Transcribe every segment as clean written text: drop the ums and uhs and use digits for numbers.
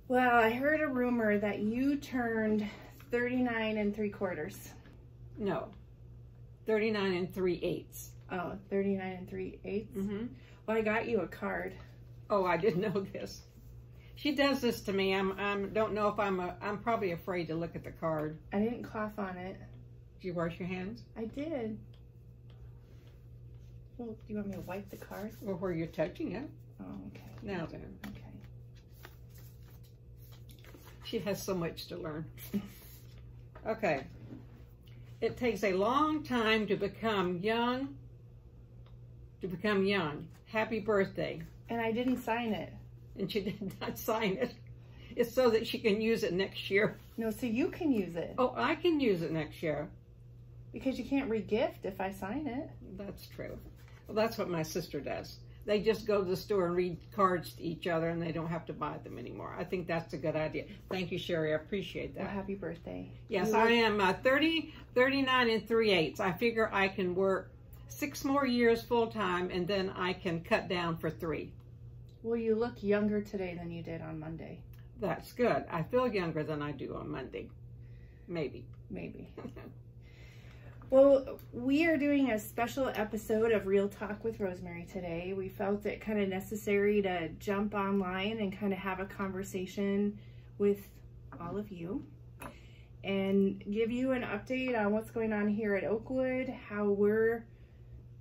Well, I heard a rumor that you turned 39 3/4. No, 39 3/8. Oh, 39 3/8. Mm-hmm. Well, I got you a card. Oh, I didn't know this. She does this to me. Don't know if I'm probably afraid to look at the card. I didn't cough on it. Did you wash your hands? I did. Well, do you want me to wipe the card? Or where you're touching it. Oh, okay. Now then. Okay. She has so much to learn. Okay. It takes a long time to become young. Happy birthday. And I didn't sign it. And she did not sign it. It's so that she can use it next year. No, so you can use it. Oh, I can use it next year. Because you can't re-gift if I sign it. That's true. Well, that's what my sister does. They just go to the store and read cards to each other, and they don't have to buy them anymore. I think that's a good idea. Thank you, Sherry. I appreciate that. Well, happy birthday. Yes, I am 39 3/8. I figure I can work 6 more years full-time, and then I can cut down for 3. Well, you look younger today than you did on Monday. That's good. I feel younger than I do on Monday. Maybe. Maybe. Well, we are doing a special episode of Real Talk with Rosemary today. We felt it kind of necessary to jump online and kind of have a conversation with all of you and give you an update on what's going on here at Oakwood, how we're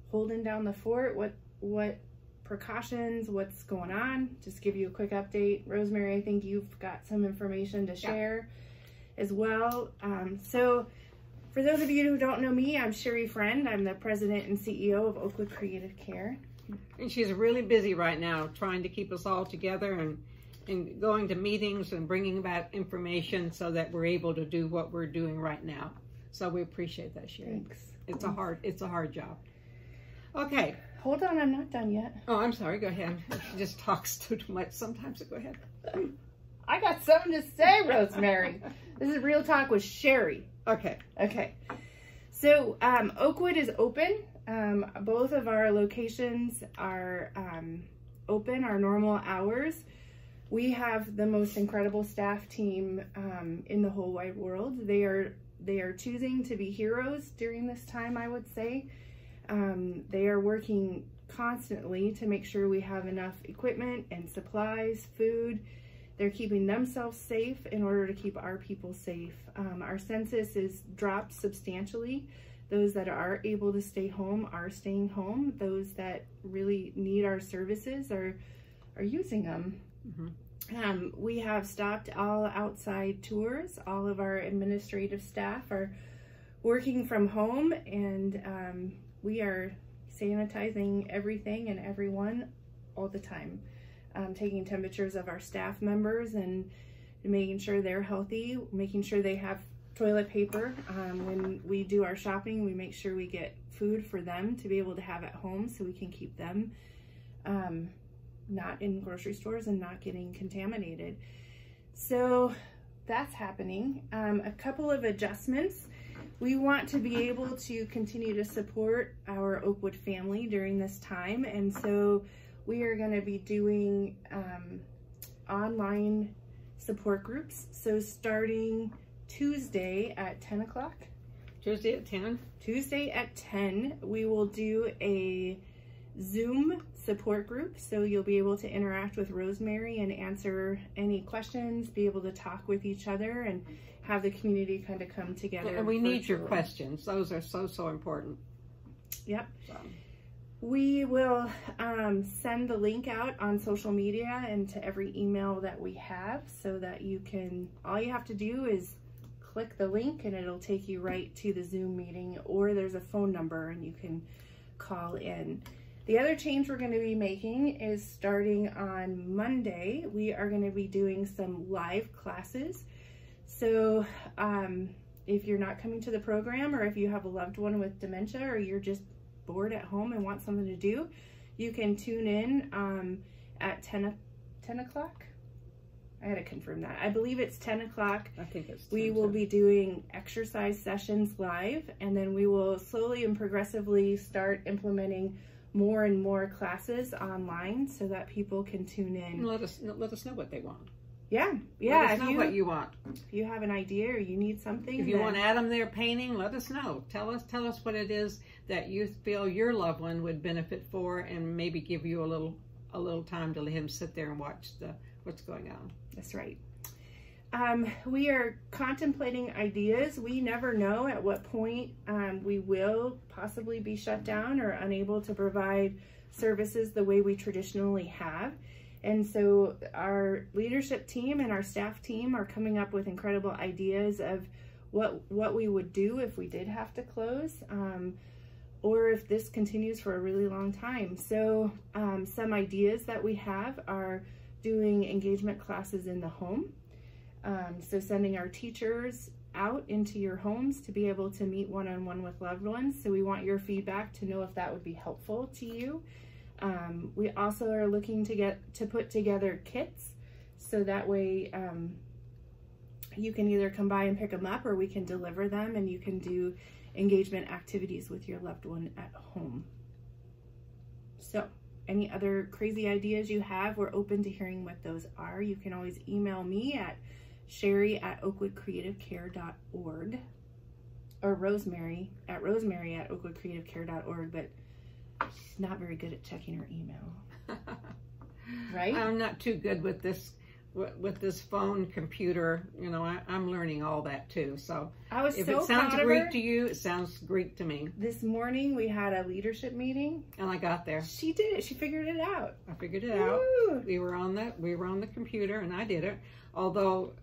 holding down the fort, what precautions, what's going on. Just give you a quick update. Rosemary, I think you've got some information to share as well. So for those of you who don't know me, I'm Sherry Friend. I'm the president and CEO of Oakwood Creative Care. And she's really busy right now trying to keep us all together and going to meetings and bringing back information so that we're able to do what we're doing right now. So we appreciate that, Sherry. Thanks. It's a hard job. Okay. Hold on, I'm not done yet. Oh, I'm sorry. Go ahead. She just talks too much sometimes. Go ahead. I got something to say, Rosemary. This is Real Talk with Sherry. Okay. Okay. So Oakwood is open. Both of our locations are open, our normal hours. We have the most incredible staff team in the whole wide world. They are choosing to be heroes during this time, I would say. They are working constantly to make sure we have enough equipment and supplies, food. They're keeping themselves safe in order to keep our people safe. Our census is dropped substantially. Those that are able to stay home are staying home. Those that really need our services are using them. Mm-hmm. We have stopped all outside tours. All of our administrative staff are working from home, and we are sanitizing everything and everyone all the time. Taking temperatures of our staff members and making sure they're healthy, making sure they have toilet paper. When we do our shopping, we make sure we get food for them to be able to have at home so we can keep them not in grocery stores and not getting contaminated. So that's happening. A couple of adjustments. We want to be able to continue to support our Oakwood family during this time, and so we are going to be doing online support groups. So starting Tuesday at 10 o'clock. Tuesday at 10? Tuesday at 10, we will do a Zoom support group. So you'll be able to interact with Rosemary and answer any questions, be able to talk with each other, and have the community kind of come together. And we need your questions. Those are so important. Yep. So. We will send the link out on social media and to every email that we have so that you can, all you have to do is click the link and it'll take you right to the Zoom meeting, or there's a phone number and you can call in. The other change we're going to be making is starting on Monday, we are going to be doing some live classes. So if you're not coming to the program, or if you have a loved one with dementia, or you're just bored at home and want something to do, you can tune in at 10 o'clock. I had to confirm that. I believe it's 10 o'clock. I think it's 10. We will be doing exercise sessions live, and then we will slowly and progressively start implementing more and more classes online so that people can tune in. Let us know what they want. Yeah. Let us know what you want. If you have an idea or you need something. If you want Adam there painting, let us know. Tell us what it is that you feel your loved one would benefit for, and maybe give you a little time to let him sit there and watch what's going on. That's right. We are contemplating ideas. We never know at what point we will possibly be shut down or unable to provide services the way we traditionally have. And so our leadership team and our staff team are coming up with incredible ideas of what we would do if we did have to close, or if this continues for a really long time. So some ideas that we have are doing engagement classes in the home. So sending our teachers out into your homes to be able to meet one-on-one with loved ones. So we want your feedback to know if that would be helpful to you. We also are looking to put together kits, so that way you can either come by and pick them up, or we can deliver them and you can do engagement activities with your loved one at home. So any other crazy ideas you have, we're open to hearing what those are. You can always email me at Sherry@oakwoodcreativecare.org, or Rosemary at oakwoodcreativecare.org, but she's not very good at checking her email. Right? I'm not too good with this phone computer. You know, I'm learning all that too. So if it sounds Greek to you, it sounds Greek to me. This morning we had a leadership meeting, and I got there. She did it. She figured it out. I figured it out. We were on the computer, and I did it. Although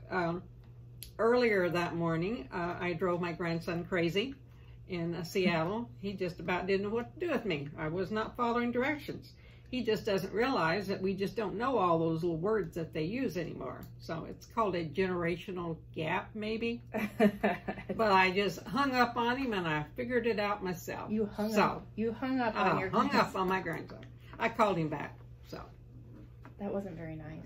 earlier that morning, I drove my grandson crazy in Seattle. He just about didn't know what to do with me. I was not following directions. He just doesn't realize that we just don't know all those little words that they use anymore. So it's called a generational gap, maybe. But I just hung up on him, and I figured it out myself. You hung up on your grandson. Hung up on my grandson. I called him back. So that wasn't very nice.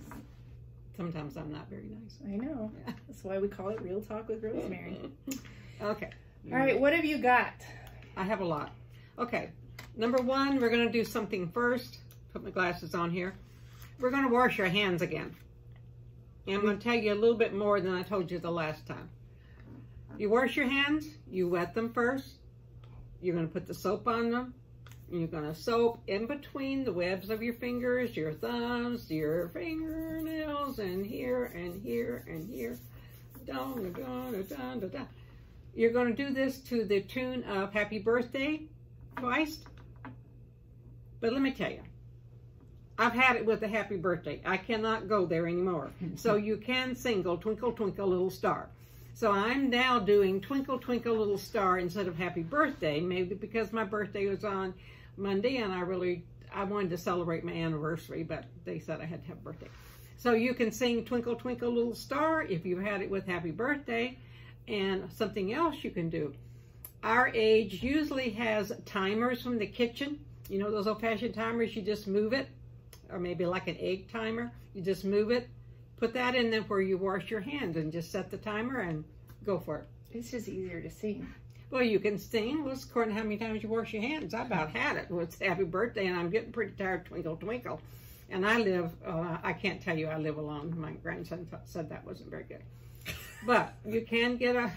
Sometimes I'm not very nice. I know. Yeah. That's why we call it Real Talk with Rosemary. Okay. All right, what have you got? I have a lot. Okay. Number one, we're going to do something first. Put my glasses on here. We're going to wash our hands again. And I'm going to tell you a little bit more than I told you the last time. You wash your hands, you wet them first. You're going to put the soap on them. And you're going to soap in between the webs of your fingers, your thumbs, your fingernails, and here, and here, and here. Dun, dun, dun, dun, dun, dun. You're going to do this to the tune of Happy Birthday twice. But let me tell you, I've had it with the Happy Birthday. I cannot go there anymore. So you can single Twinkle, Twinkle, Little Star. So I'm now doing Twinkle, Twinkle, Little Star instead of Happy Birthday, maybe because my birthday was on Monday and I wanted to celebrate my anniversary, but they said I had to have a birthday. So you can sing Twinkle, Twinkle, Little Star if you've had it with Happy Birthday. And something else you can do. Our age usually has timers from the kitchen. You know those old-fashioned timers, you just move it, or maybe like an egg timer, you just move it, put that in there where you wash your hands and just set the timer and go for it. It's just easier to sing. Well, you can sing. Well, it's according to how many times you wash your hands. I about had it. Well, it's Happy Birthday, and I'm getting pretty tired of Twinkle, Twinkle. And I live, I can't tell you I live alone. My grandson said that wasn't very good. But you can get a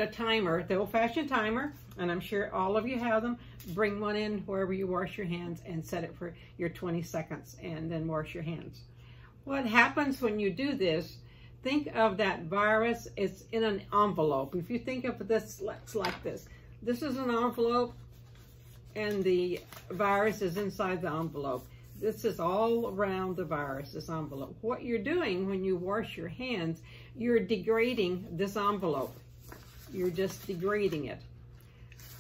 timer, the old-fashioned timer, and I'm sure all of you have them. Bring one in wherever you wash your hands and set it for your 20 seconds and then wash your hands. What happens when you do this, think of that virus, it's in an envelope. If you think of this, it's like this. This is an envelope and the virus is inside the envelope. This is all around the virus, this envelope. What you're doing when you wash your hands, you're degrading this envelope. You're just degrading it.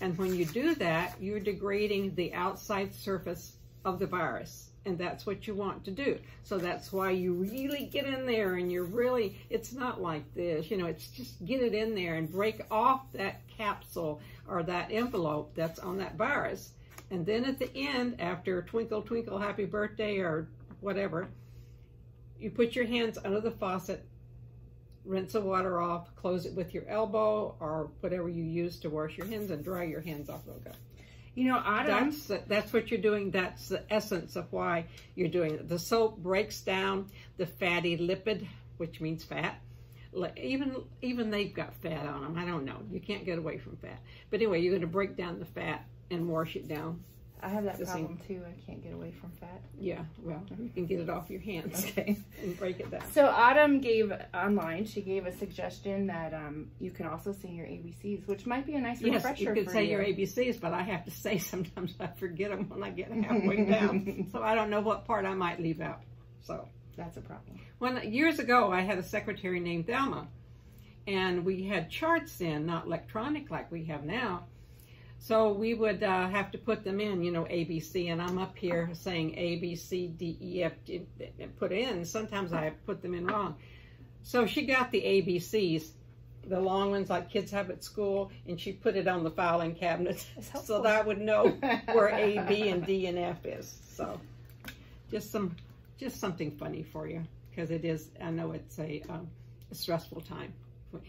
And when you do that, you're degrading the outside surface of the virus. And that's what you want to do. So that's why you really get in there and you're really, it's not like this, you know, it's just get it in there and break off that capsule or that envelope that's on that virus. And then at the end, after Twinkle, Twinkle, Happy Birthday or whatever, you put your hands under the faucet, rinse the water off, close it with your elbow or whatever you use to wash your hands and dry your hands off real good. You know, Autumn. That's what you're doing. That's the essence of why you're doing it. The soap breaks down the fatty lipid, which means fat. Even they've got fat on them. I don't know. You can't get away from fat. But anyway, you're going to break down the fat and wash it down. I have that problem too. I can't get away from fat. Yeah, well, you can get it off your hands. Okay. And break it down. So Autumn gave online, she gave a suggestion that you can also sing your ABCs, which might be a nice refresher for you. Yes, you could say your ABCs, but I have to say sometimes I forget them when I get halfway down. So I don't know what part I might leave out. So that's a problem. Years ago, I had a secretary named Thelma, and we had charts in, not electronic like we have now. So we would have to put them in, you know, ABC, and I'm up here saying A, B, C, D, E, F, G, and put in. Sometimes I put them in wrong. So she got the ABCs, the long ones like kids have at school, and she put it on the filing cabinet so that I would know where A, B, and D, and F is. So just something funny for you, because it is, I know it's a stressful time.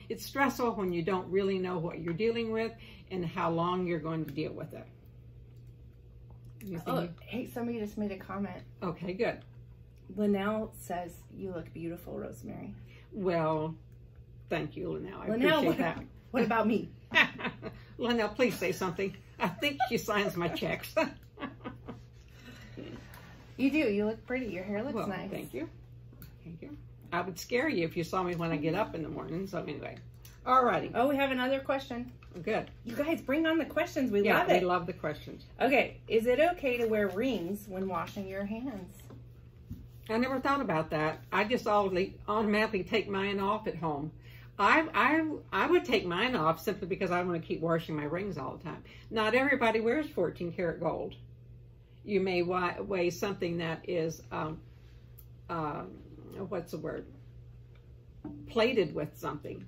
It's stressful when you don't really know what you're dealing with and how long you're going to deal with it. Oh, hey, somebody just made a comment. Okay, good. Linnell says, you look beautiful, Rosemary. Well, thank you, Linnell. I appreciate that. What about me? Linnell, please say something. I think she signs my checks. You do. You look pretty. Your hair looks nice. Thank you. Thank you. I would scare you if you saw me when I get up in the morning. So anyway, alrighty. Oh, we have another question. Good. You guys bring on the questions. We love it. We love the questions. Okay. Is it okay to wear rings when washing your hands? I never thought about that. I just automatically take mine off at home. I would take mine off simply because I want to keep washing my rings all the time. Not everybody wears 14 karat gold. You may weigh something that is what's the word? Plated with something.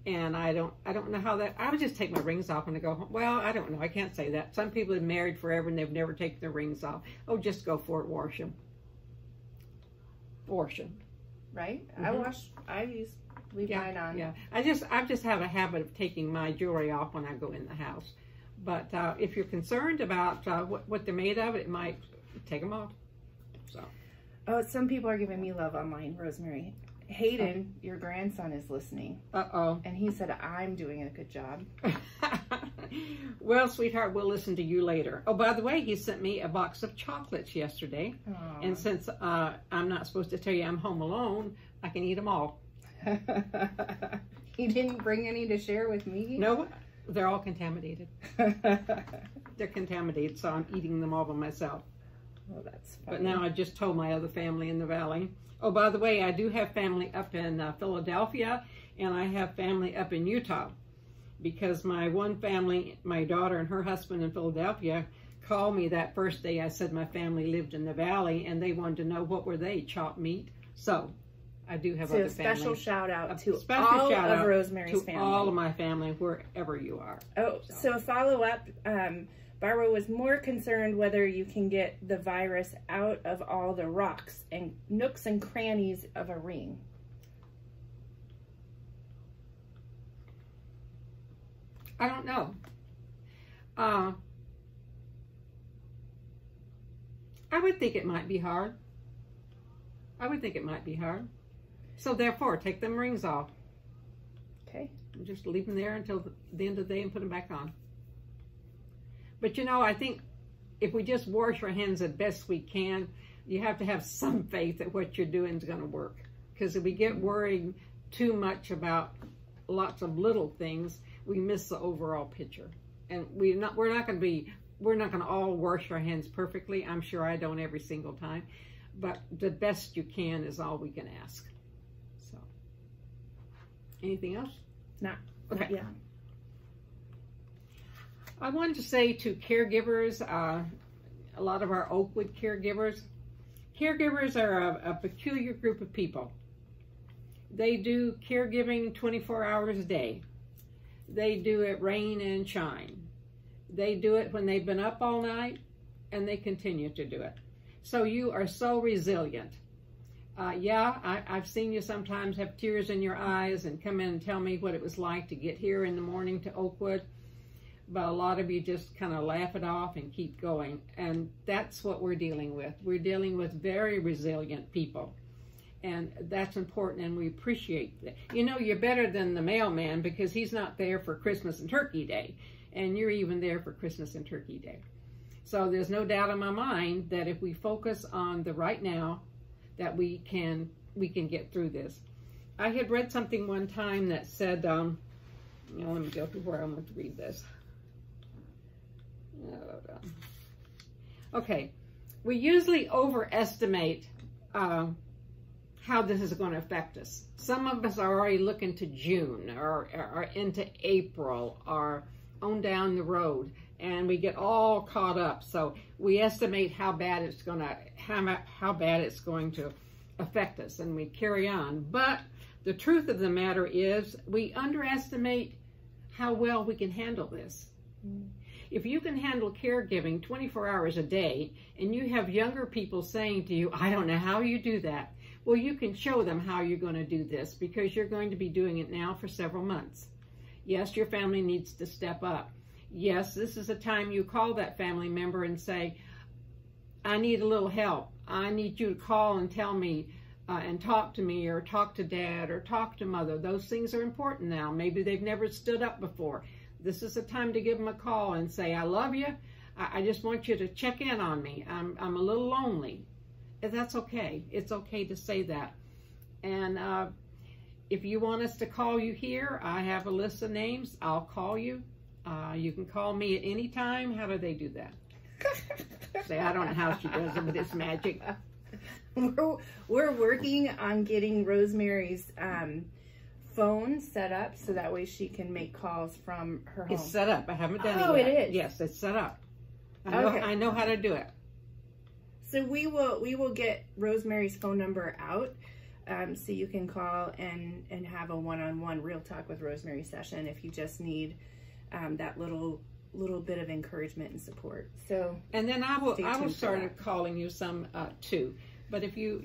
And I don't know how that, I would just take my rings off when I go home. Well, I don't know. I can't say that. Some people have been married forever and they've never taken their rings off. Oh, just go for it. Wash them. Wash them. Right? Mm-hmm. Leave mine on. Yeah. I just have a habit of taking my jewelry off when I go in the house. But if you're concerned about what they're made of, it might take them off. So. Oh, some people are giving me love online, Rosemary. Hayden, your grandson, is listening. Uh-oh. And he said, I'm doing a good job. Well, sweetheart, we'll listen to you later. Oh, by the way, he sent me a box of chocolates yesterday. Aww. And since I'm not supposed to tell you I'm home alone, I can eat them all. He didn't bring any to share with me? No, they're all contaminated. They're contaminated, so I'm eating them all by myself. Oh, that's funny. But now I just told my other family in the valley. Oh, by the way, I do have family up in Philadelphia, and I have family up in Utah, because my one family, my daughter and her husband in Philadelphia, called me that first day I said my family lived in the valley, and they wanted to know what were they, chopped meat. So I do have other families. So a special shout out to all of Rosemary's family. To all of my family, wherever you are. Oh, so follow up. Barbara was more concerned whether you can get the virus out of all the rocks and nooks and crannies of a ring. I don't know. I would think it might be hard. So therefore, take them rings off. Okay. Just leave them there until the end of the day and put them back on. But you know, I think if we just wash our hands as best we can, you have to have some faith that what you're doing is going to work. Because if we get worried too much about lots of little things, we miss the overall picture. And we're not going to all wash our hands perfectly. I'm sure I don't every single time, but the best you can is all we can ask. So, anything else? Not yet. I wanted to say to caregivers, a lot of our Oakwood caregivers are a peculiar group of people. They do caregiving 24 hours a day. They do it rain and shine. They do it when they've been up all night, and they continue to do it. So you are so resilient. I've seen you sometimes have tears in your eyes and come in and tell me what it was like to get here in the morning to Oakwood. but a lot of you just kind of laugh it off and keep going. And that's what we're dealing with. We're dealing with very resilient people. And that's important, and we appreciate that. You know, you're better than the mailman because he's not there for Christmas and Turkey Day, and you're even there for Christmas and Turkey Day. So there's no doubt in my mind that if we focus on the right now, that we can get through this. I had read something one time that said, let me go to where I want to read this. Okay, we usually overestimate how this is going to affect us. Some of us are already looking to June or into April or on down the road, and we get all caught up. So we estimate how bad it's going to affect us, and we carry on. But the truth of the matter is we underestimate how well we can handle this. If you can handle caregiving 24 hours a day, and you have younger people saying to you, I don't know how you do that. Well, you can show them how you're going to do this, because you're going to be doing it now for several months. Yes, your family needs to step up. Yes, this is a time you call that family member and say, I need a little help. I need you to call and tell me and talk to me, or talk to Dad, or talk to Mother. Those things are important now. Maybe they've never stood up before. This is a time to give them a call and say, I love you. I just want you to check in on me. I'm a little lonely. And that's okay. It's okay to say that. And if you want us to call you here, I have a list of names. I'll call you. You can call me at any time. How do they do that? Say, I don't know how she does it, but it's magic. We're working on getting Rosemary's phone set up so that way she can make calls from her home. It's set up. I haven't done it yet. Oh, it is? Yes, it's set up. Okay. I know how to do it. So we will get Rosemary's phone number out so you can call and have a one-on-one real talk with Rosemary session if you just need that little bit of encouragement and support. So, and then I will start calling you some too. But if you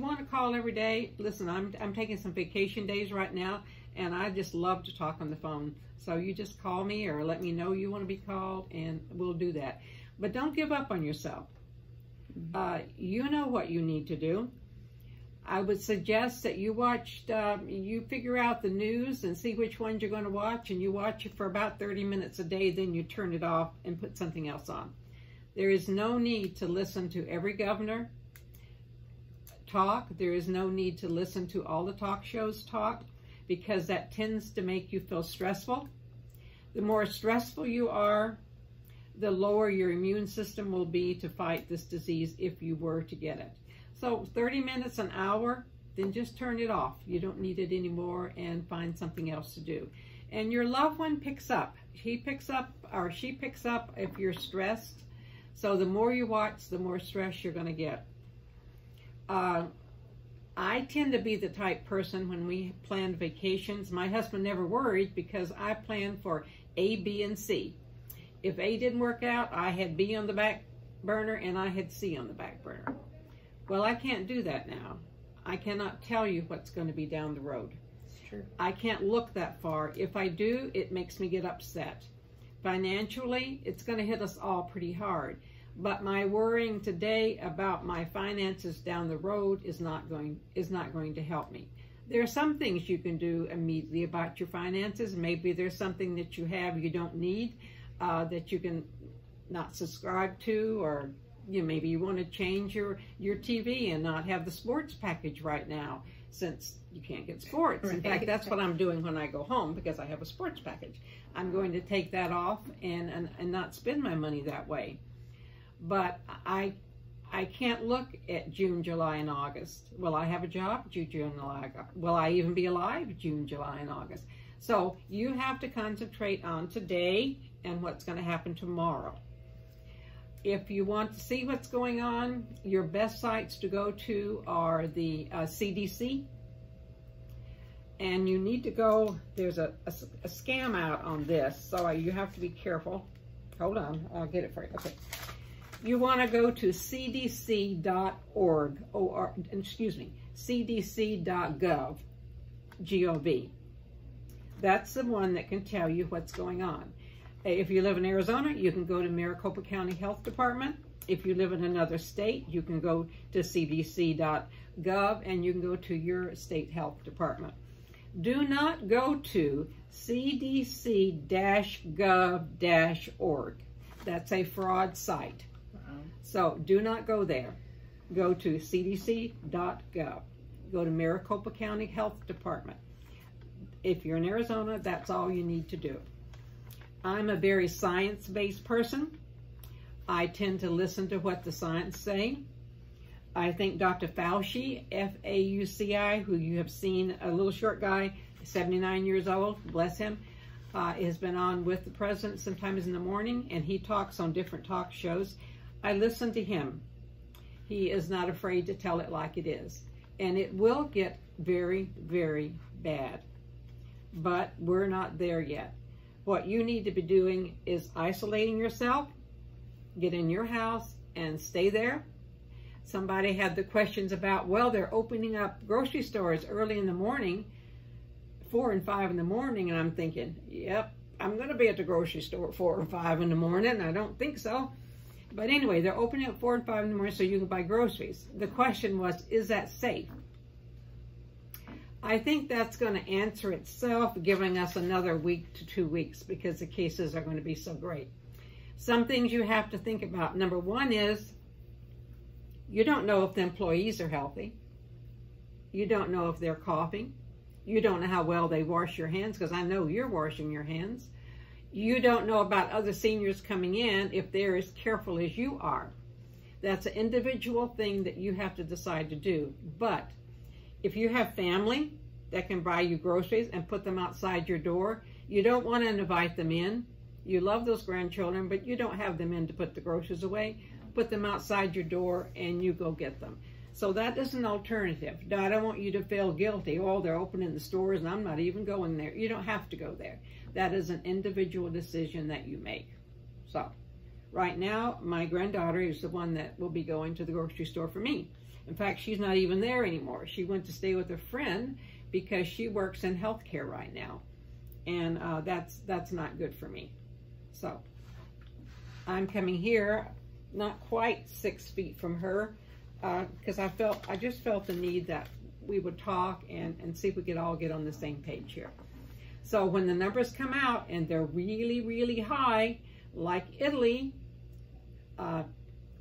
want to call every day, listen, I'm taking some vacation days right now, and I just love to talk on the phone. So you just call me or let me know you want to be called, and we'll do that. But don't give up on yourself. You know what you need to do. I would suggest that you you figure out the news and see which ones you're going to watch, and you watch it for about 30 minutes a day, then you turn it off and put something else on. There is no need to listen to every governor talk. There is no need to listen to all the talk shows talk, because that tends to make you feel stressful. The more stressful you are, the lower your immune system will be to fight this disease if you were to get it. So 30 minutes, an hour, then just turn it off. You don't need it anymore, and find something else to do. And your loved one picks up. He picks up or she picks up if you're stressed. So the more you watch, the more stress you're going to get. I tend to be the type person when we plan vacations. My husband never worried because I planned for A, B, and C. If A didn't work out, I had B on the back burner and I had C on the back burner. Well, I can't do that now. I cannot tell you what's going to be down the road. It's true. I can't look that far. If I do, it makes me get upset. Financially, it's going to hit us all pretty hard. But my worrying today about my finances down the road is not going to help me. There are some things you can do immediately about your finances. Maybe there's something that you have you don't need, that you can not subscribe to, or maybe you want to change your TV and not have the sports package right now, since you can't get sports. Right. In fact, that's what I'm doing when I go home, because I have a sports package. I'm going to take that off and not spend my money that way. But I can't look at June, July, and August. Will I have a job? June, July. Will I even be alive? June, July, and August. So you have to concentrate on today and what's going to happen tomorrow. If you want to see what's going on, your best sites to go to are the CDC. And you need to go, there's a scam out on this, so you have to be careful. Hold on, I'll get it for you. Okay. You want to go to cdc.org, cdc.gov, G-O-V. That's the one that can tell you what's going on. If you live in Arizona, you can go to Maricopa County Health Department. If you live in another state, you can go to cdc.gov and you can go to your state health department. Do not go to cdc-gov-org. That's a fraud site. So do not go there. Go to cdc.gov. Go to Maricopa County Health Department. If you're in Arizona, that's all you need to do. I'm a very science-based person. I tend to listen to what the science say. I think Dr. Fauci, F-A-U-C-I, who you have seen, a little short guy, 79 years old, bless him, has been on with the president sometimes in the morning, and he talks on different talk shows. I listen to him. He is not afraid to tell it like it is. And it will get very, very bad. But we're not there yet. What you need to be doing is isolating yourself, get in your house, and stay there. Somebody had the questions about, well, they're opening up grocery stores early in the morning, 4 and 5 in the morning, and I'm thinking, yep, I'm going to be at the grocery store at 4 or 5 in the morning. I don't think so. But anyway, they're opening at 4 and 5 in the morning so you can buy groceries. The question was, is that safe? I think that's going to answer itself, giving us another week to 2 weeks because the cases are going to be so great. Some things you have to think about. Number one is, you don't know if the employees are healthy. You don't know if they're coughing. You don't know how well they wash your hands, because I know you're washing your hands. You don't know about other seniors coming in if they're as careful as you are. That's an individual thing that you have to decide to do. But if you have family that can buy you groceries and put them outside your door, you don't want to invite them in. You love those grandchildren, but you don't have them in to put the groceries away. Put them outside your door and you go get them. So that is an alternative. Now, I don't want you to feel guilty. Oh, they're opening the stores and I'm not even going there. You don't have to go there. That is an individual decision that you make. So right now, my granddaughter is the one that will be going to the grocery store for me. In fact, she's not even there anymore. She went to stay with a friend because she works in healthcare right now. And that's not good for me. So I'm coming here, not quite 6 feet from her, because I just felt the need that we would talk and see if we could all get on the same page here. So when the numbers come out and they're really, really high, like Italy,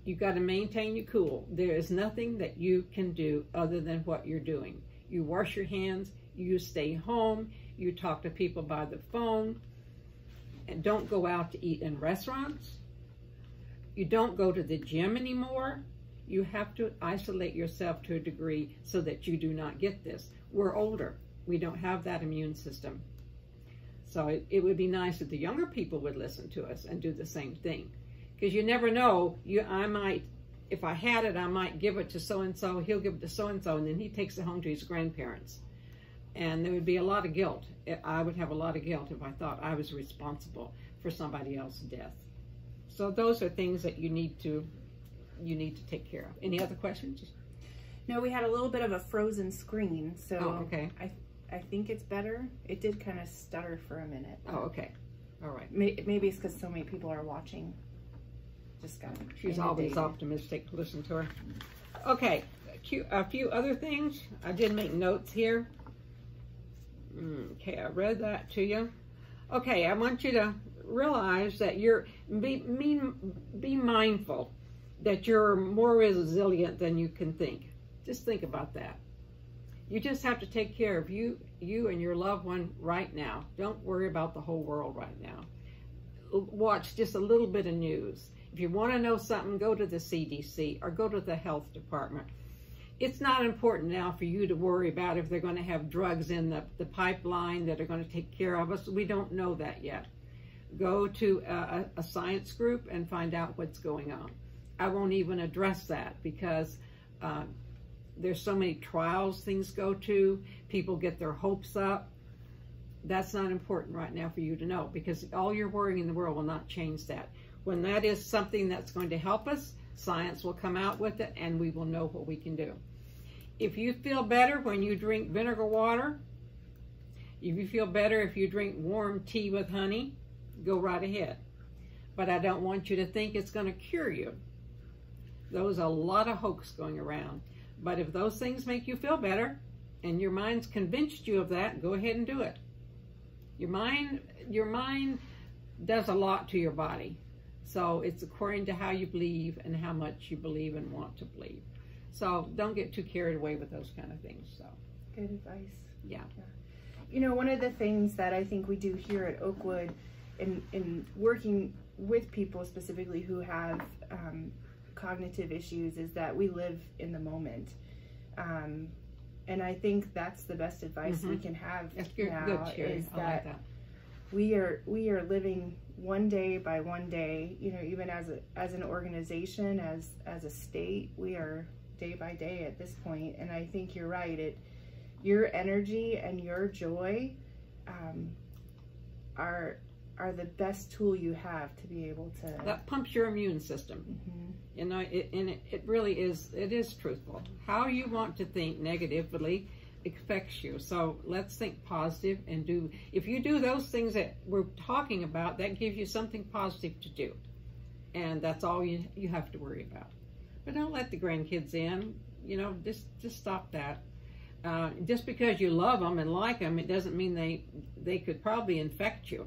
you've got to maintain your cool. There is nothing that you can do other than what you're doing. You wash your hands, you stay home, you talk to people by the phone, and don't go out to eat in restaurants. You don't go to the gym anymore. You have to isolate yourself to a degree so that you do not get this. We're older. We don't have that immune system. So it would be nice if the younger people would listen to us and do the same thing. Because you never know, I might, if I had it, I might give it to so-and-so, he'll give it to so-and-so, and then he takes it home to his grandparents. And there would be a lot of guilt. I would have a lot of guilt if I thought I was responsible for somebody else's death. So those are things that you need to take care of. Any other questions? No, we had a little bit of a frozen screen, so oh, okay. I think it's better. It did kind of stutter for a minute. Oh, okay. All right. Maybe it's because so many people are watching. Just got She's always optimistic. Listen to her. Okay, a few other things. I did make notes here. Okay, I read that to you. Okay, I want you to realize that be mindful that you're more resilient than you can think. Just think about that. You just have to take care of you and your loved one right now. Don't worry about the whole world right now. Watch just a little bit of news. If you want to know something, go to the CDC or go to the health department. It's not important now for you to worry about if they're going to have drugs in the pipeline that are going to take care of us. We don't know that yet. Go to a science group and find out what's going on. I won't even address that because there's so many trials things go to. People get their hopes up. That's not important right now for you to know, because all your worrying in the world will not change that. When that is something that's going to help us, science will come out with it and we will know what we can do. If you feel better when you drink vinegar water, if you feel better if you drink warm tea with honey, go right ahead. But I don't want you to think it's going to cure you. There's a lot of hoax going around. But if those things make you feel better, and your mind's convinced you of that, go ahead and do it. Your mind does a lot to your body. So it's according to how you believe and how much you believe and want to believe. So don't get too carried away with those kind of things. So good advice. Yeah. You know, one of the things that I think we do here at Oakwood in working with people specifically who have cognitive issues is that we live in the moment. And I think that's the best advice we can have now is that, we are living one day by one day. You know, even as an organization, as a state, we are day by day at this point. And I think you're right. Your energy and your joy are the best tool you have to be able to. That pumps your immune system. You know, it really is. It is truthful. How you want to think negatively affects you. So let's think positive and do. If you do those things that we're talking about, that gives you something positive to do, and that's all you have to worry about. But don't let the grandkids in. You know, just stop that. Just because you love them and like them, it doesn't mean they could probably infect you.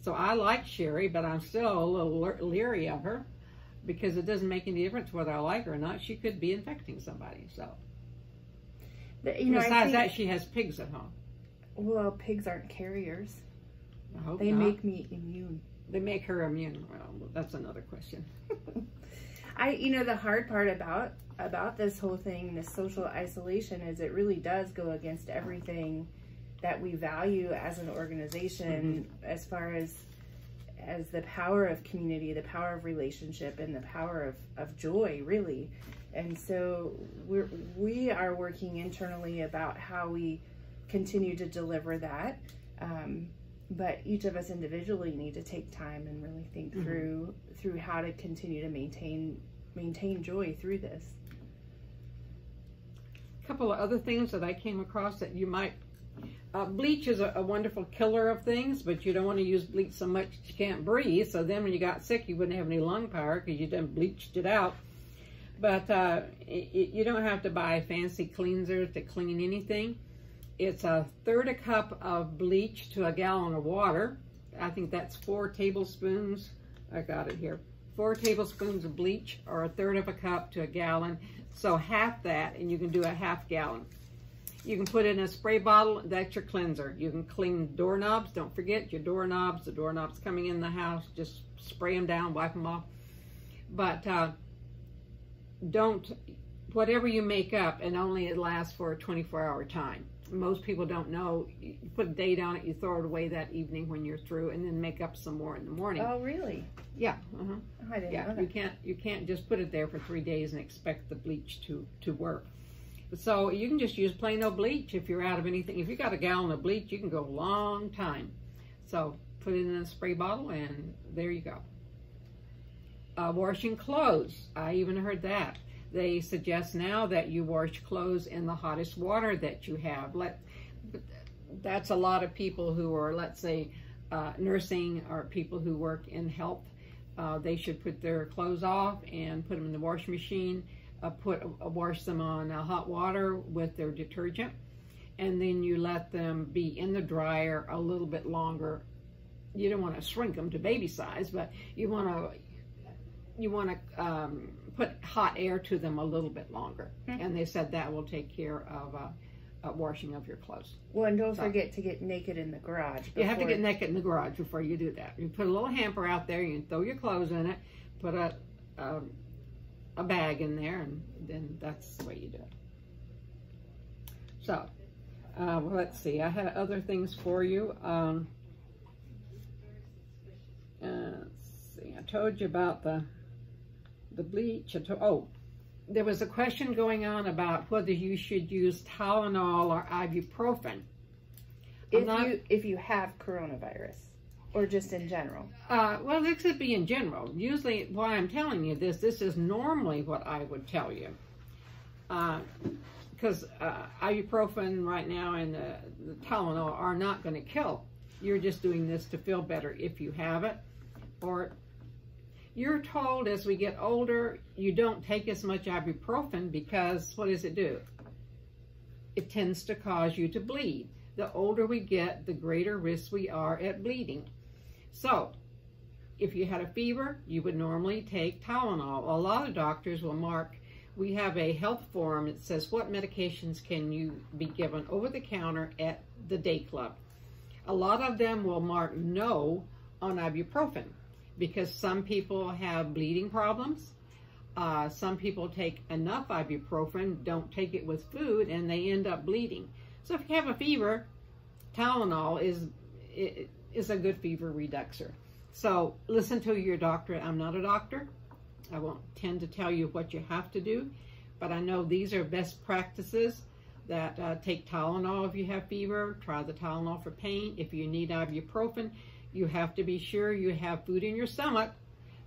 So I like Sherry, but I'm still a little leery of her because it doesn't make any difference whether I like her or not. She could be infecting somebody. So, besides that, she has pigs at home. Well, pigs aren't carriers. I hope they not. Make me immune. They make her immune. Well, that's another question. The hard part about this whole thing, this social isolation, is it really does go against everything that we value as an organization, as far as the power of community, the power of relationship, and the power of joy, really. And so we are working internally about how we continue to deliver that. But each of us individually need to take time and really think through how to continue to maintain joy through this. A couple of other things that I came across that you might. Bleach is a wonderful killer of things, but you don't want to use bleach so much that you can't breathe. So then when you got sick, you wouldn't have any lung power because you done bleached it out. But you don't have to buy fancy cleansers to clean anything. It's 1/3 cup of bleach to a gallon of water. I think that's 4 tablespoons. I got it here. 4 tablespoons of bleach, or 1/3 cup to a gallon. So half that, and you can do a half gallon. You can put it in a spray bottle. That's your cleanser. You can clean doorknobs. Don't forget your doorknobs. The doorknobs coming in the house, just spray them down, wipe them off. But whatever you make up, and only it lasts for a 24-hour time. Most people don't know. You put a date on it, you throw it away that evening when you're through, and then make up some more in the morning. Oh, really? Yeah. I didn't know that. You can't just put it there for 3 days and expect the bleach to work. So you can just use plain old bleach if you're out of anything. If you got a gallon of bleach, you can go a long time. So put it in a spray bottle, and there you go. Washing clothes. I even heard that. They suggest now that you wash clothes in the hottest water that you have. That's a lot of people who are, let's say, nursing, or people who work in health. They should put their clothes off and put them in the washing machine. Wash them on hot water with their detergent, and then you let them be in the dryer a little bit longer. You don't want to shrink them to baby size, but you want to put hot air to them a little bit longer. And they said that will take care of washing of your clothes. Well, and don't forget to get naked in the garage. You have to get naked in the garage before you do that. You put a little hamper out there. You can throw your clothes in it. Put a bag in there, and then that's the way you do it. So, well, let's see. I had other things for you. Let's see. I told you about the bleach. There was a question going on about whether you should use Tylenol or ibuprofen. If you have coronavirus. Or just in general? Well, this could be in general. Usually, why I'm telling you this is normally what I would tell you. Because ibuprofen right now and the Tylenol are not going to kill You're just doing this to feel better if you have it. Or you're told as we get older, you don't take as much ibuprofen because what does it do? It tends to cause you to bleed. The older we get, the greater risk we are at bleeding. So if you had a fever, you would normally take Tylenol. A lot of doctors will mark, we have a health form that says what medications can you be given over the counter at the day club. A lot of them will mark no on ibuprofen because some people have bleeding problems. Some people take enough ibuprofen, don't take it with food, and they end up bleeding. So if you have a fever, Tylenol is a good fever reducer. So listen to your doctor. I'm not a doctor. I won't tend to tell you what you have to do, but I know these are best practices that take Tylenol if you have fever. Try the Tylenol for pain. If you need ibuprofen, you have to be sure you have food in your stomach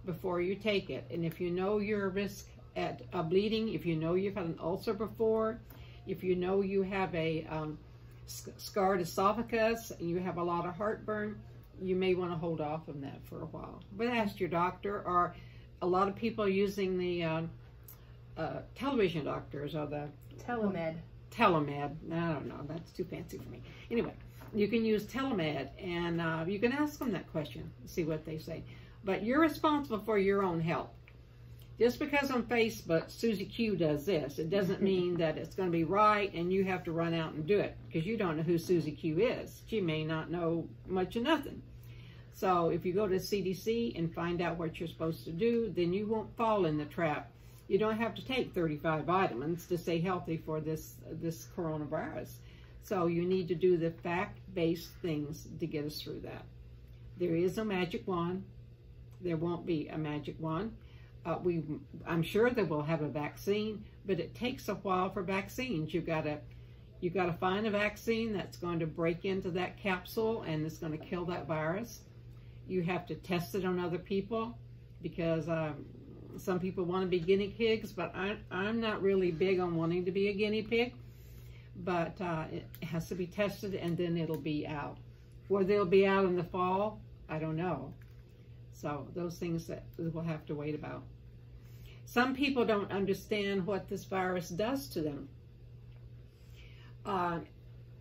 before you take it. And if you know you're at risk at bleeding, if you know you've had an ulcer before, if you know you have a scarred esophagus and you have a lot of heartburn, you may want to hold off on that for a while. But ask your doctor, or a lot of people using the television doctors or the Telemed. Telemed. I don't know. That's too fancy for me. Anyway, you can use Telemed, and you can ask them that question, see what they say. But you're responsible for your own health. Just because on Facebook, Susie Q does this, it doesn't mean that it's going to be right and you have to run out and do it, because you don't know who Susie Q is. She may not know much of nothing. So if you go to CDC and find out what you're supposed to do, then you won't fall in the trap. You don't have to take 35 vitamins to stay healthy for this coronavirus. So you need to do the fact-based things to get us through that. There is a magic wand. There won't be a magic wand. I'm sure that we'll have a vaccine, but it takes a while for vaccines. You've got to find a vaccine that's going to break into that capsule and it's going to kill that virus. You have to test it on other people, because some people want to be guinea pigs, but I'm not really big on wanting to be a guinea pig. But it has to be tested, and then it'll be out. Whether it'll be out in the fall, I don't know. So those things that we'll have to wait about. Some people don't understand what this virus does to them.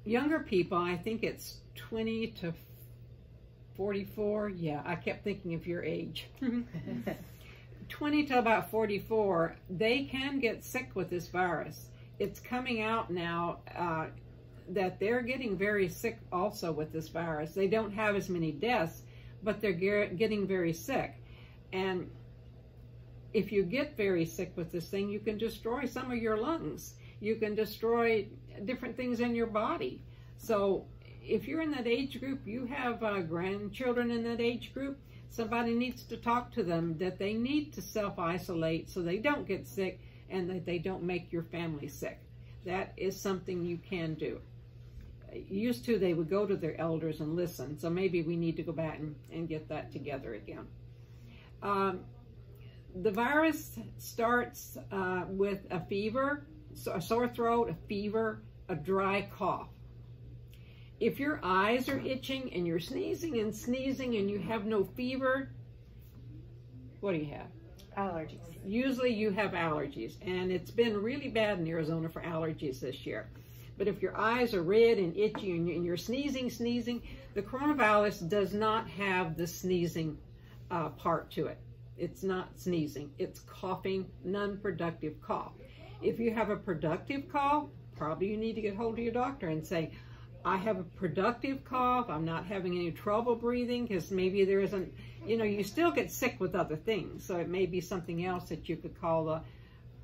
Younger people, I think it's 20 to 44. Yeah, I kept thinking of your age. 20 to about 44, they can get sick with this virus. It's coming out now that they're getting very sick also with this virus. They don't have as many deaths, but they're getting very sick. And if you get very sick with this thing, you can destroy some of your lungs. You can destroy different things in your body. So if you're in that age group, you have grandchildren in that age group, somebody needs to talk to them that they need to self-isolate so they don't get sick and that they don't make your family sick. That is something you can do. Used to, they would go to their elders and listen. So maybe we need to go back and get that together again. The virus starts with a fever, a sore throat, a fever, a dry cough. If your eyes are itching and you're sneezing and you have no fever, what do you have? Allergies. Usually you have allergies, and it's been really bad in Arizona for allergies this year. But if your eyes are red and itchy and you're sneezing, the coronavirus does not have the sneezing part to it. It's not sneezing, it's coughing, non-productive cough. If you have a productive cough, probably you need to get hold of your doctor and say, I have a productive cough, I'm not having any trouble breathing, because maybe there isn't, you still get sick with other things. So it may be something else that you could call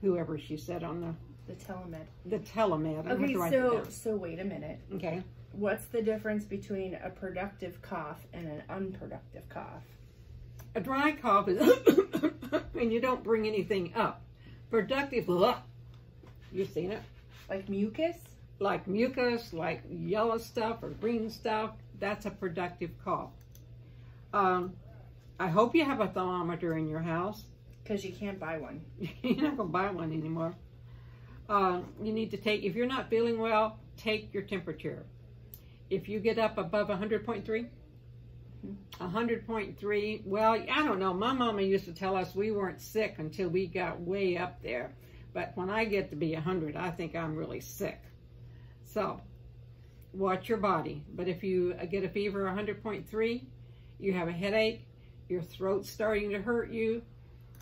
whoever she said on the Telemed. The Telemed. Okay, so wait a minute. Okay. What's the difference between a productive cough and an unproductive cough? A dry cough is and you don't bring anything up. Productive, you've seen it? Like mucus? Like mucus, like yellow stuff or green stuff. That's a productive cough. I hope you have a thermometer in your house. Because you can't buy one. You're not going to buy one anymore. You need to take, if you're not feeling well, take your temperature. if you get up above 100.3, 100.3, well, I don't know. My mama used to tell us we weren't sick until we got way up there. But when I get to be 100, I think I'm really sick. So watch your body. But if you get a fever 100.3, you have a headache, your throat's starting to hurt you,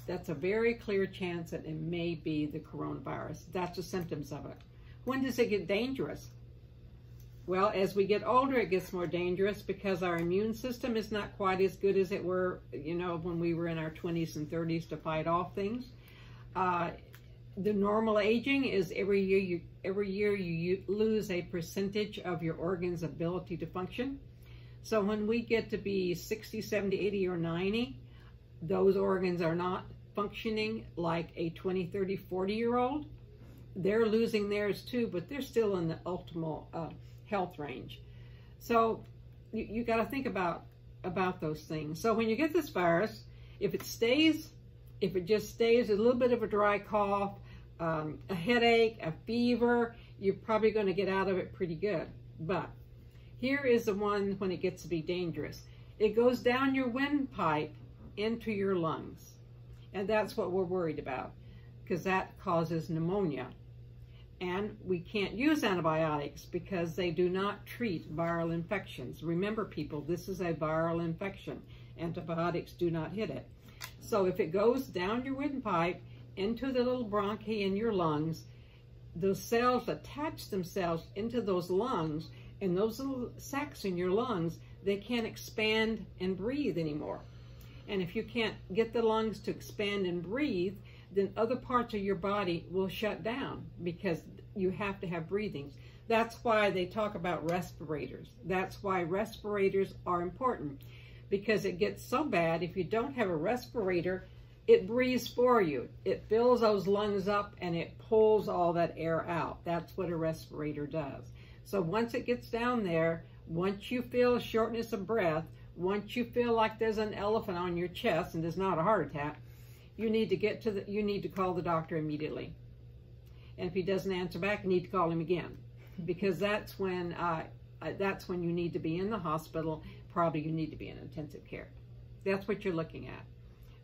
that's a very clear chance that it may be the coronavirus. That's the symptoms of it. When does it get dangerous? Well, as we get older, it gets more dangerous because our immune system is not quite as good as it were, when we were in our 20s and 30s to fight off things. The normal aging is every year you lose a percentage of your organ's ability to function. So when we get to be 60, 70, 80, or 90, those organs are not functioning like a 20, 30, 40-year-old. They're losing theirs too, but they're still in the optimal health range. So you got to think about those things. So when you get this virus, if it just stays, a little bit of a dry cough, a headache, a fever, you're probably going to get out of it pretty good. But here is the one when it gets to be dangerous. It goes down your windpipe into your lungs. And that's what we're worried about, because that causes pneumonia. And we can't use antibiotics because they do not treat viral infections. Remember, people, this is a viral infection. Antibiotics do not hit it. So if it goes down your windpipe into the little bronchi in your lungs, those cells attach themselves into those lungs, and those little sacs in your lungs, they can't expand and breathe anymore. And if you can't get the lungs to expand and breathe, then other parts of your body will shut down because you have to have breathings. That's why they talk about respirators. That's why respirators are important, because it gets so bad if you don't have a respirator, it breathes for you. It fills those lungs up and it pulls all that air out. That's what a respirator does. So once it gets down there, once you feel shortness of breath, once you feel like there's an elephant on your chest and it's not a heart attack, you need to call the doctor immediately. And if he doesn't answer back, you need to call him again, because that's when you need to be in the hospital. Probably you need to be in intensive care. That's what you're looking at.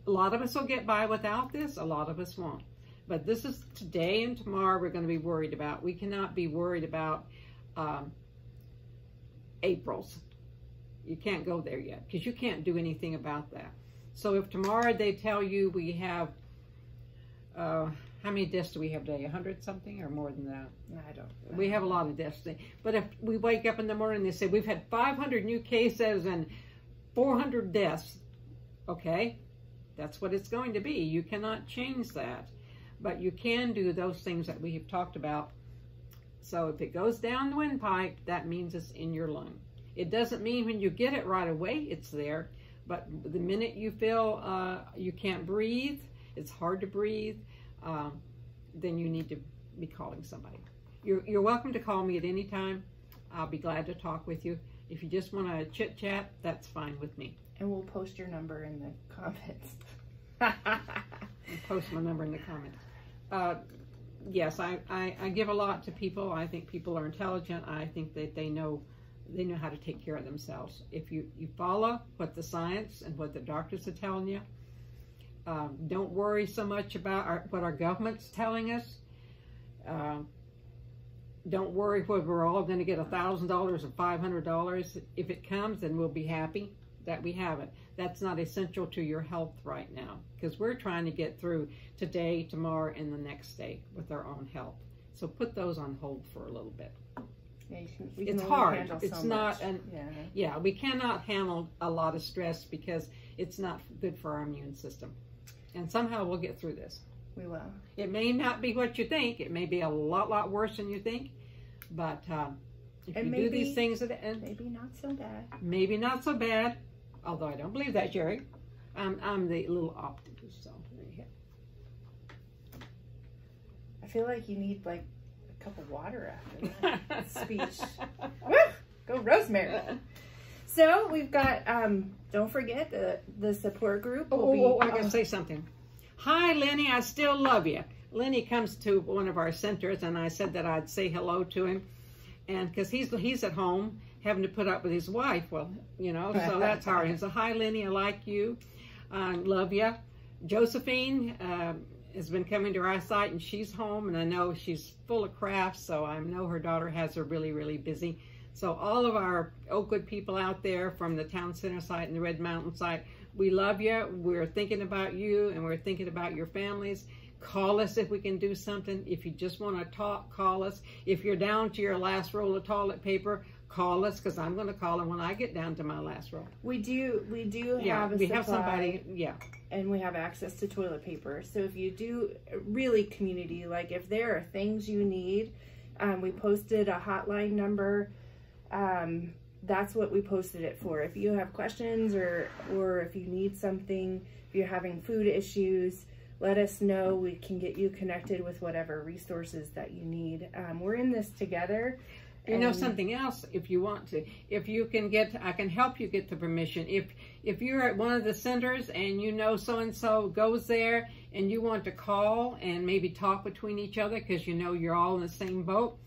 A lot of us will get by without this. A lot of us won't. But this is today and tomorrow we're going to be worried about. We cannot be worried about April's. You can't go there yet because you can't do anything about that. So if tomorrow they tell you we have, how many deaths do we have today? 100 something or more than that? I don't know. We have a lot of deaths today. But if we wake up in the morning and they say we've had 500 new cases and 400 deaths, okay, that's what it's going to be. You cannot change that. But you can do those things that we have talked about. So if it goes down the windpipe, that means it's in your lung. It doesn't mean when you get it right away it's there, but the minute you feel you can't breathe, it's hard to breathe, then you need to be calling somebody. You're welcome to call me at any time. I'll be glad to talk with you. If you just want to chit chat, that's fine with me. And we'll post your number in the comments. I'll post my number in the comments. Yes, I give a lot to people. I think people are intelligent. I think that they know how to take care of themselves. If you follow what the science and what the doctors are telling you, don't worry so much about what our government's telling us. Don't worry whether we're all going to get $1,000 or $500. If it comes, then we'll be happy that we have it. That's not essential to your health right now, because we're trying to get through today, tomorrow, and the next day with our own health. So put those on hold for a little bit. Yeah, it's hard. It's not, we cannot handle a lot of stress because it's not good for our immune system. And somehow we'll get through this. We will. It may not be what you think. It may be a lot worse than you think. But if you do these things at the end, maybe not so bad. Maybe not so bad. Although I don't believe that, Jerry. I'm the little optimist. So there you go. I feel like you need like a cup of water after that speech. Woo! Go Rosemary. So we've got, don't forget the support group. I gotta say something. Hi, Lenny, I still love you. Lenny comes to one of our centers, and I said that I'd say hello to him. and because he's at home having to put up with his wife. Well, so that's hard. And so, hi, Lenny, I like you. Love you. Josephine has been coming to our site, and she's home, and I know she's full of crafts, so I know her daughter has her really, really busy. So all of our Oakwood people out there from the Town Center site and the Red Mountain site, we love you. We're thinking about you, and we're thinking about your families. Call us if we can do something. If you just want to talk, call us. If you're down to your last roll of toilet paper, call us, because I'm going to call them when I get down to my last roll. We do Yeah, have a we supply, have somebody, yeah. and we have access to toilet paper. So if you do really community, like if there are things you need, we posted a hotline number. That's what we posted it for. If you have questions or if you need something, if you're having food issues, let us know. We can get you connected with whatever resources that you need. We're in this together. You know something else, if you want to, if you can I can help you get the permission. If you're at one of the centers and you know so-and-so goes there and you want to call and maybe talk between each other because you know you're all in the same boat,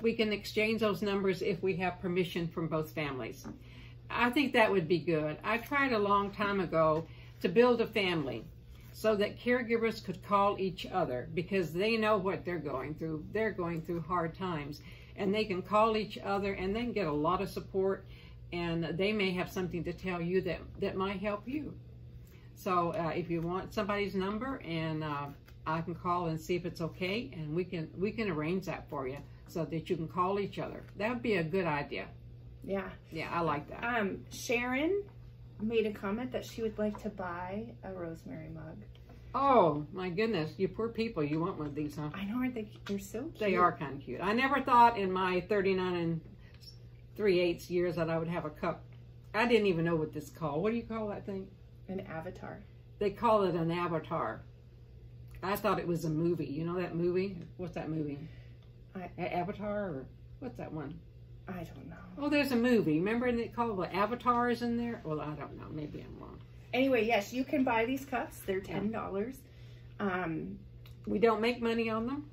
we can exchange those numbers if we have permission from both families. I think that would be good. I tried a long time ago to build a family so that caregivers could call each other because they know what they're going through. They're going through hard times. And they can call each other and they can get a lot of support, and they may have something to tell you that might help you. So if you want somebody's number, and I can call and see if it's okay, and we can arrange that for you so that you can call each other. That would be a good idea. Yeah. Yeah, I like that. Sharon made a comment that she would like to buy a Rosemary mug. Oh, my goodness. You poor people. You want one of these, huh? I know, aren't they? They're so cute. They are kind of cute. I never thought in my 39 3/8 years that I would have a cup. I didn't even know what this is called. What do you call that thing? An avatar. They call it an avatar. I thought it was a movie. You know that movie? What's that movie? Avatar? Or what's that one? I don't know. Oh, there's a movie. Remember they called the Avatars in there? Well, I don't know. Maybe I'm wrong. Anyway, yes, you can buy these cups. They're $10. We don't make money on them.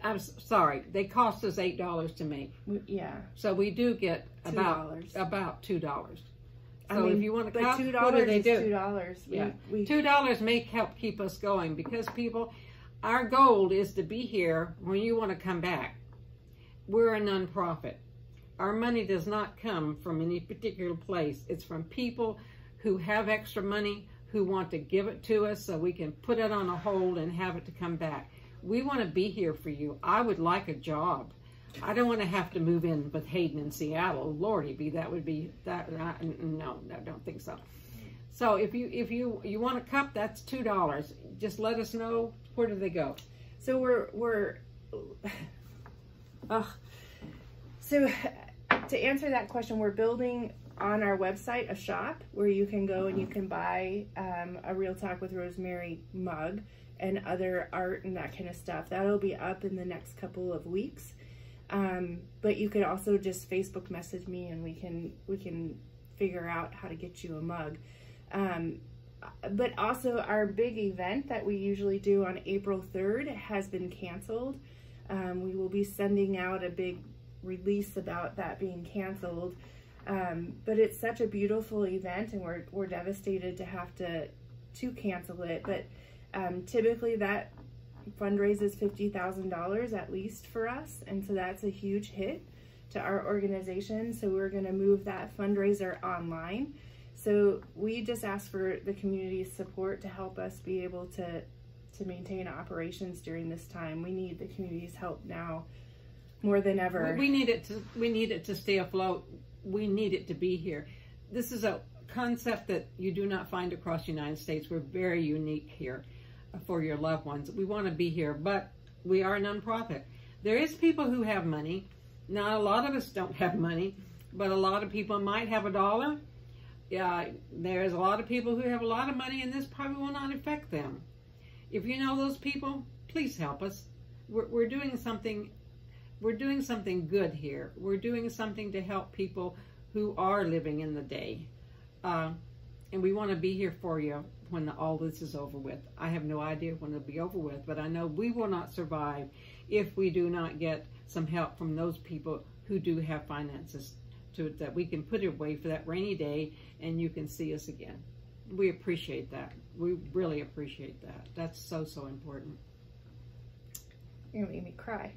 I'm sorry. They cost us $8 to make. Yeah. So we do get about $2. So if you want to cup, what do they do? $2. Yeah. $2 may help keep us going because people, our goal is to be here when you want to come back. We're a nonprofit. Our money does not come from any particular place. It's from people who have extra money, who want to give it to us so we can put it on a hold and have it to come back. We want to be here for you. I would like a job. I don't want to have to move in with Hayden in Seattle. Lordy be, that would be, no, I don't think so. So if you want a cup, that's $2. Just let us know, where do they go? So so to answer that question, we're building on our website a shop where you can go and you can buy a Real Talk with Rosemary mug and other art and that kind of stuff. That'll be up in the next couple of weeks. But you could also just Facebook message me and we can figure out how to get you a mug. But also our big event that we usually do on April 3rd has been canceled. We will be sending out a big release about that being canceled. But it's such a beautiful event, and we're devastated to have to cancel it. But typically that fundraises $50,000 at least for us, and so that's a huge hit to our organization. So we're going to move that fundraiser online. So we just ask for the community's support to help us be able to maintain operations during this time. We need the community's help now more than ever. We need it to stay afloat. We need it to be here. This is a concept that you do not find across the United States. We're very unique here for your loved ones. We want to be here, but we are a nonprofit. There is people who have money. Now, a lot of us don't have money, but a lot of people might have $1. Yeah, there's a lot of people who have a lot of money, and this probably will not affect them. If you know those people, please help us. We're doing something. We're doing something good here. We're doing something to help people who are living in the day. And we want to be here for you when all this is over with. I have no idea when it'll be over with, but I know we will not survive if we do not get some help from those people who do have finances that we can put away for that rainy day and you can see us again. We appreciate that. We really appreciate that. That's so, so important. You're gonna make me cry.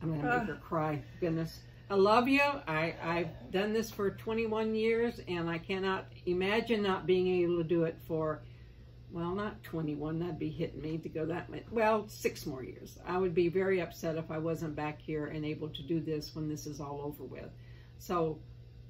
I'm gonna make her cry. Goodness. I love you. I've done this for 21 years and I cannot imagine not being able to do it for, well, not 21, that'd be hitting me to go that much. Well, 6 more years. I would be very upset if I wasn't back here and able to do this when this is all over with. So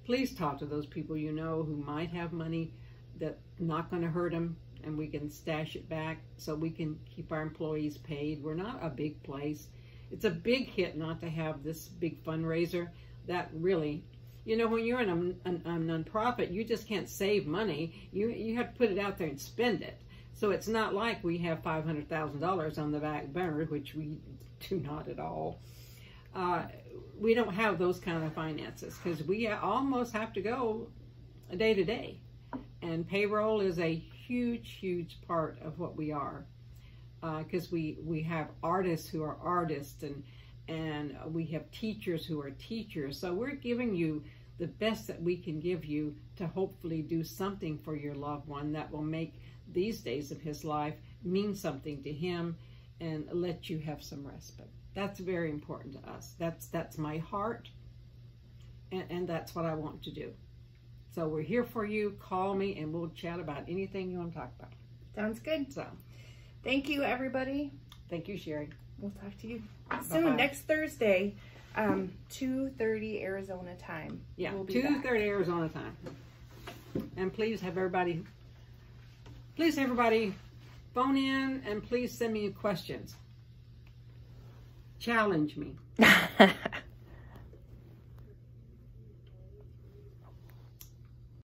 please talk to those people you know who might have money that's not going to hurt them, and we can stash it back so we can keep our employees paid. We're not a big place. It's a big hit not to have this big fundraiser. That really, you know, when you're in a nonprofit, you just can't save money. You have to put it out there and spend it. So it's not like we have $500,000 on the back burner, which we do not at all. We don't have those kind of finances because we almost have to go day to day. And payroll is a huge, huge part of what we are. Because we have artists who are artists, and we have teachers who are teachers. So we're giving you the best that we can give you to hopefully do something for your loved one that will make these days of his life mean something to him and let you have some respite. That's very important to us. That's my heart, and that's what I want to do. So we're here for you. Call me and we'll chat about anything you want to talk about. Sounds good. So thank you, everybody. Thank you, Sherry. We'll talk to you soon. Next Thursday, 2:30 Arizona time. Yeah, we'll be 2:30 Arizona time. And please have everybody phone in and please send me questions. Challenge me.